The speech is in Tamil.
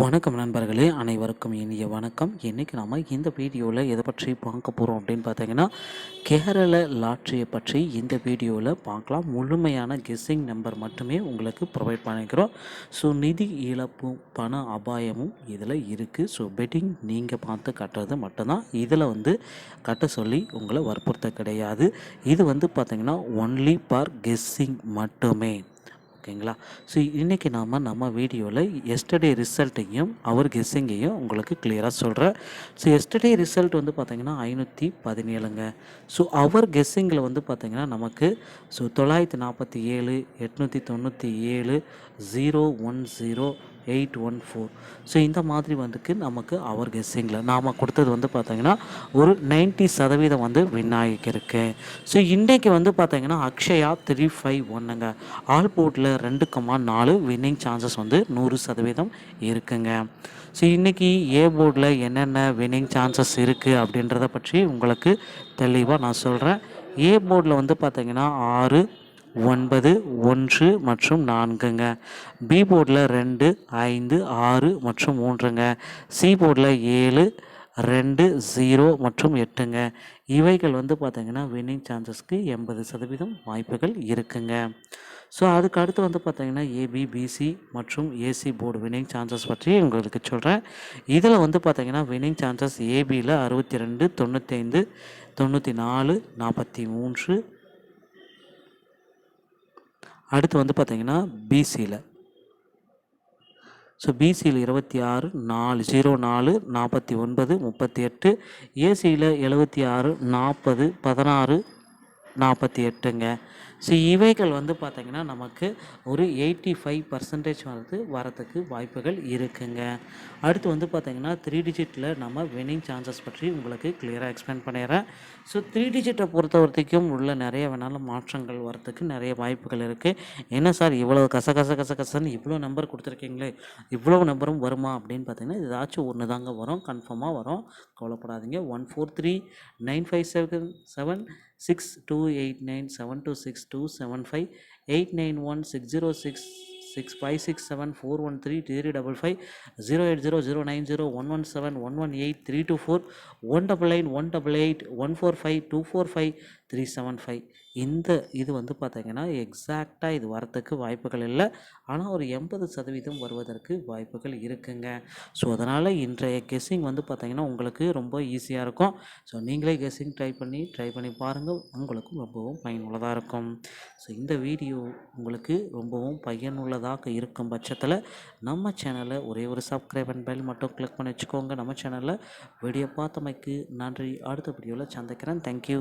வணக்கம் நண்பர்களே, அனைவருக்கும் இனிய வணக்கம். இன்றைக்கி நாம் இந்த வீடியோவில் எதை பற்றி பார்க்க போகிறோம் அப்படின்னு பார்த்தீங்கன்னா, கேரள லாட்ரியை பற்றி இந்த வீடியோவில் பார்க்கலாம். முழுமையான கெஸ்ஸிங் நம்பர் மட்டுமே உங்களுக்கு ப்ரொவைட் பண்ணிக்கிறோம். ஸோ நிதி இழப்பும் பண அபாயமும் இதில் இருக்குது. ஸோ பெட்டிங் நீங்கள் பார்த்து கட்டுறது மட்டும்தான். இதில் கட்ட சொல்லி உங்களை வற்புறுத்த கிடையாது. இது பார்த்திங்கன்னா ஒன்லி ஃபார் கெஸ்ஸிங் மட்டுமே. ஓகேங்களா? ஸோ இன்றைக்கி நம்ம வீடியோவில் எஸ்டர்டே ரிசல்ட்டையும் அவர் கெஸ்ஸிங்கையும் உங்களுக்கு கிளியராக சொல்கிறேன். ஸோ எஸ்டர்டே ரிசல்ட் பார்த்திங்கன்னா 517ங்க. ஸோ அவர் கெஸ்ஸிங்கில் பார்த்திங்கன்னா நமக்கு 947 897 010 814. ஸோ இந்த மாதிரி நமக்கு அவர் கெஸ்ஸிங்கில் நாம் கொடுத்தது பார்த்திங்கன்னா ஒரு 90% வின் ஆகிருக்கு. ஸோ இன்றைக்கி பார்த்திங்கன்னா அக்ஷயா 351ங்க. ஆல் போர்ட்டில் 2,4 வின்னிங் சான்சஸ் 100% இருக்குங்க. ஸோ இன்றைக்கி ஏ போர்டில் என்னென்ன வின்னிங் சான்சஸ் இருக்குது அப்படின்றத பற்றி உங்களுக்கு தெளிவாக நான் சொல்கிறேன். ஏ போர்டில் பார்த்திங்கன்னா 6 9 1 மற்றும் 4ங்க. பி போர்டில் 2 5 6 மற்றும் 3ங்க. சி போர்டில் 7 2 0 மற்றும் 8ங்க. இவைகள் பார்த்திங்கன்னா வின்னிங் சான்சஸ்க்கு 80% வாய்ப்புகள் இருக்குங்க. ஸோ அதுக்கு அடுத்து பார்த்திங்கன்னா ஏபி பிசி மற்றும் ஏசி போர்டு வின்னிங் சான்சஸ் பற்றி உங்களுக்கு சொல்கிறேன். இதில் பார்த்திங்கன்னா வின்னிங் சான்சஸ் ஏபியில் 62 95 94 43. அடுத்து பார்த்திங்கன்னா பிசியில் பிசியில் 26 4 04 49 38. ஏசியில் 76 40 16 48ங்க. ஸோ இவைகள் பார்த்திங்கன்னா நமக்கு ஒரு 85% வரத்துக்கு வாய்ப்புகள் இருக்குங்க. அடுத்து பார்த்திங்கன்னா 3 டிஜிட்டில் நம்ம வின்னிங் சான்சஸ் பற்றி உங்களுக்கு கிளியராக எக்ஸ்பிளைன் பண்ணிடுறேன். ஸோ 3 டிஜிட்டை பொறுத்த வரைக்கும் உள்ள நிறைய வேணாலும் மாற்றங்கள் வரத்துக்கு நிறைய வாய்ப்புகள் இருக்குது. என்ன சார் இவ்வளோ கசன்னு இவ்வளோ நம்பர் கொடுத்துருக்கீங்களே, இவ்வளோ நம்பரும் வருமா அப்படின்னு பார்த்தீங்கன்னா ஏதாச்சும் ஒன்று தாங்க வரும், கன்ஃபார்மாக வரும், கவலைப்படாதீங்க. 143957 6289 726275 891 606 6567 413 355 080 090 117 118 324 199 188 145 245 375. இந்த இது பார்த்திங்கன்னா எக்ஸாக்டாக இது வரத்துக்கு வாய்ப்புகள் இல்லை, ஆனால் ஒரு 80% வருவதற்கு வாய்ப்புகள் இருக்குங்க. ஸோ அதனால் இன்றைய கெஸ்ஸிங் பார்த்திங்கன்னா உங்களுக்கு ரொம்ப ஈஸியாக இருக்கும். ஸோ நீங்களே கெஸ்ஸிங் ட்ரை பண்ணி பாருங்கள், உங்களுக்கும் ரொம்பவும் பயனுள்ளதாக இருக்கும். ஸோ இந்த வீடியோ உங்களுக்கு ரொம்பவும் பயனுள்ளதாக இருக்கும் பட்சத்தில் நம்ம சேனலை ஒரே ஒரு சப்ஸ்கிரைப் அண்ட் பெல் மட்டும் கிளிக் பண்ணி வச்சுக்கோங்க. நம்ம சேனலில் வீடியோ பார்த்தமைக்கு நன்றி. அடுத்த வீடியோவில் சந்திக்கிறேன். தேங்க்யூ.